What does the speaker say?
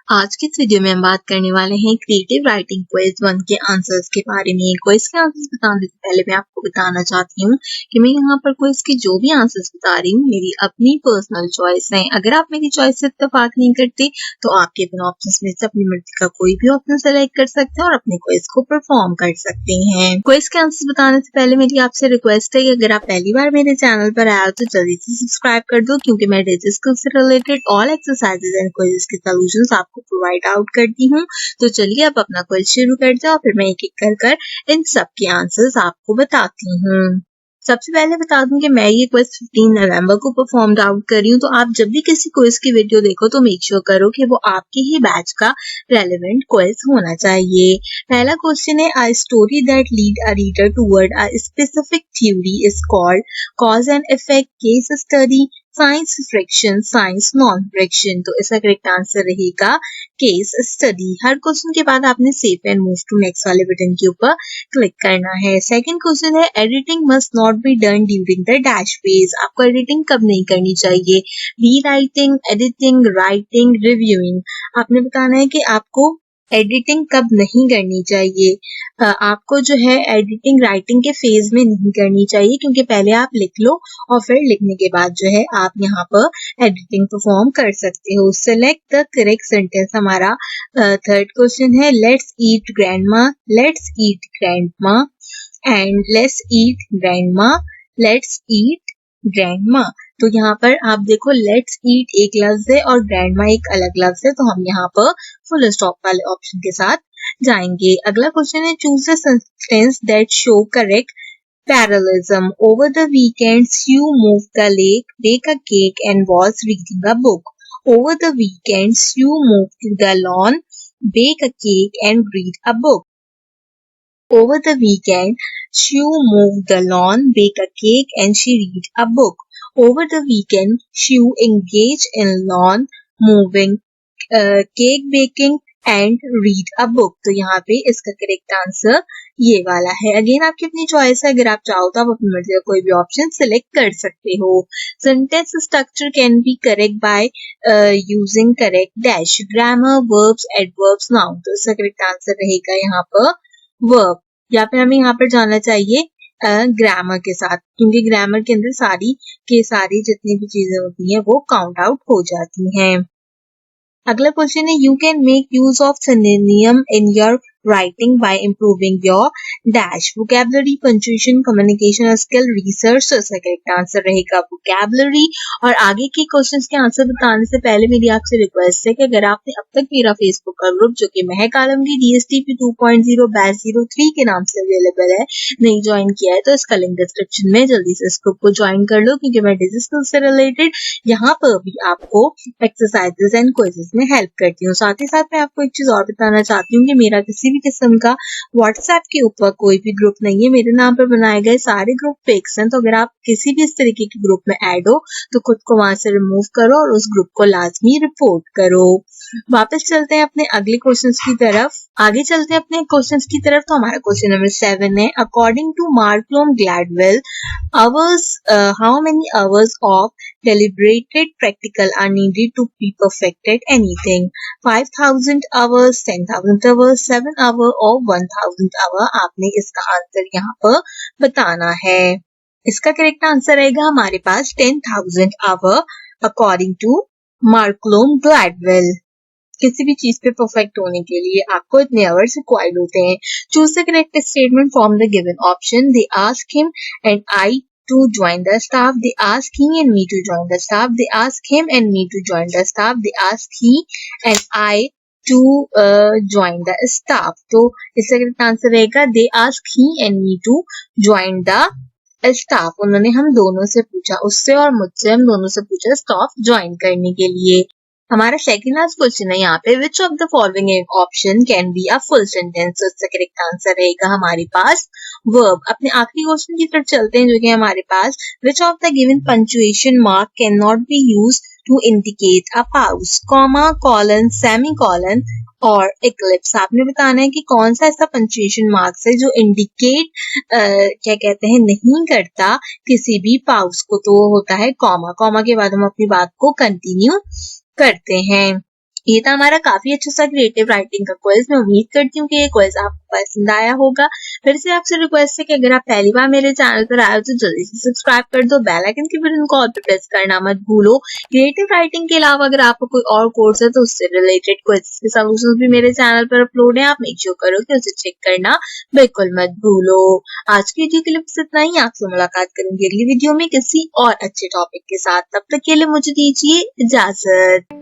आज की इस वीडियो में हम बात करने वाले हैं क्रिएटिव राइटिंग क्विज 1 के आंसर्स के बारे में। क्विज के आंसर्स बताने से पहले मैं आपको बताना चाहती हूँ कि मैं यहाँ पर क्विज के जो भी आंसर्स बता रही हूँ मेरी अपनी पर्सनल चॉइस है। अगर आप मेरी चॉइस से इत्तेफाक नहीं करते तो आपके अपने ऑप्शंस में से अपनी मर्जी का कोई भी ऑप्शन सेलेक्ट कर सकते हैं और अपने क्विज को परफॉर्म कर सकते हैं। क्विज के आंसर्स बताने से पहले मेरी आपसे रिक्वेस्ट है कि अगर आप पहली बार मेरे चैनल पर आए हो तो जल्दी से सब्सक्राइब कर दो, क्योंकि मैं डिजिटल स्किल्स से related all exercises and quizzes के सॉल्यूशंस आपको प्रोवाइड आउट करती हूँ। तो चलिए अब अपना क्विज शुरू करते हैं और फिर मैं एक एक कर इन सब के आंसर्स आपको बताती हूँ। सबसे पहले बता दूं कि मैं ये क्विज 15 नवंबर को परफॉर्म आउट कर रही हूँ, तो आप जब भी किसी क्विज की वीडियो देखो तो मेक श्योर करो कि वो आपके ही बैच का रेलेवेंट क्विज होना चाहिए। पहला क्वेश्चन है, a story that lead a reader toward a specific theory is called cause and effect, case study, science friction, science non friction. तो इसका करेक्ट आंसर रहेगा केस स्टडी। हर क्वेश्चन के बाद आपने save and move to next वाले button के ऊपर क्लिक करना है। सेकंड क्वेश्चन है, editing must not be done during the dash phase. आपको एडिटिंग कब नहीं करनी चाहिए? री राइटिंग, एडिटिंग, राइटिंग, रिव्यूइंग। आपने बताना है कि आपको एडिटिंग कब नहीं करनी चाहिए। आपको जो है एडिटिंग राइटिंग के फेज में नहीं करनी चाहिए, क्योंकि पहले आप लिख लो और फिर लिखने के बाद जो है आप यहाँ पर एडिटिंग परफॉर्म कर सकते हो। Select the correct sentence. हमारा थर्ड क्वेश्चन है, let's eat grandma, let's eat grandma and let's eat grandma, let's eat grandma. तो यहाँ पर आप देखो लेट्स ईट एक लफ्ज है और ग्रैंडमा एक अलग लफ्ज है, तो हम यहाँ पर फुल स्टॉप वाले ऑप्शन के साथ जाएंगे। अगला क्वेश्चन है, choose the sentence that show correct parallelism. Over the weekends, you moved the lake, bake a cake, and was reading a book. Over the weekends, you moved to the lawn, bake a cake, and read a book. Over the weekend, she moved the lawn, bake a cake, and she read a book. Over the weekend, she engaged in lawn moving, cake baking, and read a book. तो यहाँ पे इसका correct answer ये वाला है। Again आपकी अपनी choice है, अगर आप चाहो तो आप अपनी मर्जी का कोई भी ऑप्शन सिलेक्ट कर सकते हो। Sentence structure can be correct by using correct dash, grammar, verbs, adverbs, noun. तो इसका करेक्ट आंसर रहेगा यहाँ पर वर्ब, या फिर हमें यहाँ पर जाना चाहिए ग्रामर के साथ, क्योंकि ग्रामर के अंदर सारी जितनी भी चीजें होती हैं वो काउंट आउट हो जाती हैं। अगला क्वेश्चन है, you can make use of synonym in your writing by improving your dash, vocabulary, punctuation, communication skill, research. तो इसका करेक्ट आंसर रहेगा वोकैबुलरी। और आगे के क्वेश्चंस के आंसर बताने से पहले मेरी आपसे रिक्वेस्ट है कि अगर आपने अब तक मेरा फेसबुक का ग्रुप जो कि महक आलमगीर DSTP 2.0 बैच 03 के नाम से अवेलेबल है नहीं ज्वाइन किया है तो इसका लिंक डिस्क्रिप्शन में, जल्दी से इस ग्रुप को ज्वाइन कर लो, क्योंकि मैं डिजिटल स्किल्स से रिलेटेड यहाँ पर भी आपको एक्सरसाइजेस एंड क्विजेस में हेल्प करती हूँ। साथ ही साथ मैं आपको एक चीज और बताना चाहती हूँ कि मेरा किसी भी किस्म का व्हाट्सएप के ऊपर कोई भी ग्रुप नहीं है। मेरे नाम पर बनाए गए सारे ग्रुप फिक्स हैं, तो अगर आप किसी भी इस तरीके के ग्रुप में ऐड हो तो खुद को वहां से रिमूव करो और उस ग्रुप को लाजमी रिपोर्ट करो। वापस चलते हैं अपने अगले क्वेश्चंस की तरफ। आगे चलते हैं अपने क्वेश्चंस की तरफ। तो हमारा क्वेश्चन नंबर 7 है, according to Malcolm Gladwell, hours, how many hours of deliberated practical are needed to be perfected anything? 5,000 hours, 10,000 hours, 7 hour और 1,000 hour। आपने इसका आंसर यहाँ पर बताना है। इसका करेक्ट आंसर रहेगा हमारे पास 10,000 hour according to Malcolm Gladwell. किसी भी चीज पे परफेक्ट होने के लिए आपको इतने आवर्स रिक्वायर्ड होते हैं। Choose the correct statement from the given option. They ask him and I to join the staff. They ask he and me to join the staff. They ask him and me to join the staff. They ask he and I to join the staff. तो इसका correct answer रहेगा they ask he and me to join the staff. उन्होंने हम दोनों से पूछा, उससे और मुझसे हम दोनों से पूछा स्टाफ ज्वाइन करने के लिए। हमारा सेकंड लास्ट क्वेश्चन है यहाँ पे, विच of the following option can be a full sentence. इसका करेक्ट आंसर रहेगा हमारे पास वर्ब। अपने आखिरी क्वेश्चन की तरफ चलते हैं जो कि हमारे पास, which of the given punctuation mark can not be use to indicate a pause, comma, colon, semicolon और इक्लिप्स। आपने बताना है कि कौन सा ऐसा पंक्चुएशन मार्क्स है जो इंडिकेट क्या कहते हैं नहीं करता किसी भी पाउस को, तो वो होता है कॉमा। कॉमा के बाद हम अपनी बात को कंटिन्यू करते हैं। ये था हमारा काफी अच्छा सा क्रिएटिव राइटिंग का क्विज। मैं उम्मीद करती हूँ कि ये क्विज आपको पसंद आया होगा। फिर से आपसे रिक्वेस्ट है कि अगर आप पहली बार मेरे चैनल पर आए हो तो जल्दी से सब्सक्राइब कर दो, बेल आइकन के बटन को ऑल पे प्रेस करना मत भूलो। क्रिएटिव राइटिंग के अलावा अगर आपको कोई और कोर्स है तो उससे रिलेटेड क्विज के सॉल्यूशंस भी मेरे चैनल पर अपलोड है, आप मेक श्योर करो कि उसे चेक करना बिल्कुल मत भूलो। आज की वीडियो के लिए बस इतना ही। आपसे मुलाकात करूंगी अगली वीडियो में किसी और अच्छे टॉपिक के साथ। तब तक के लिए मुझे दीजिए इजाजत।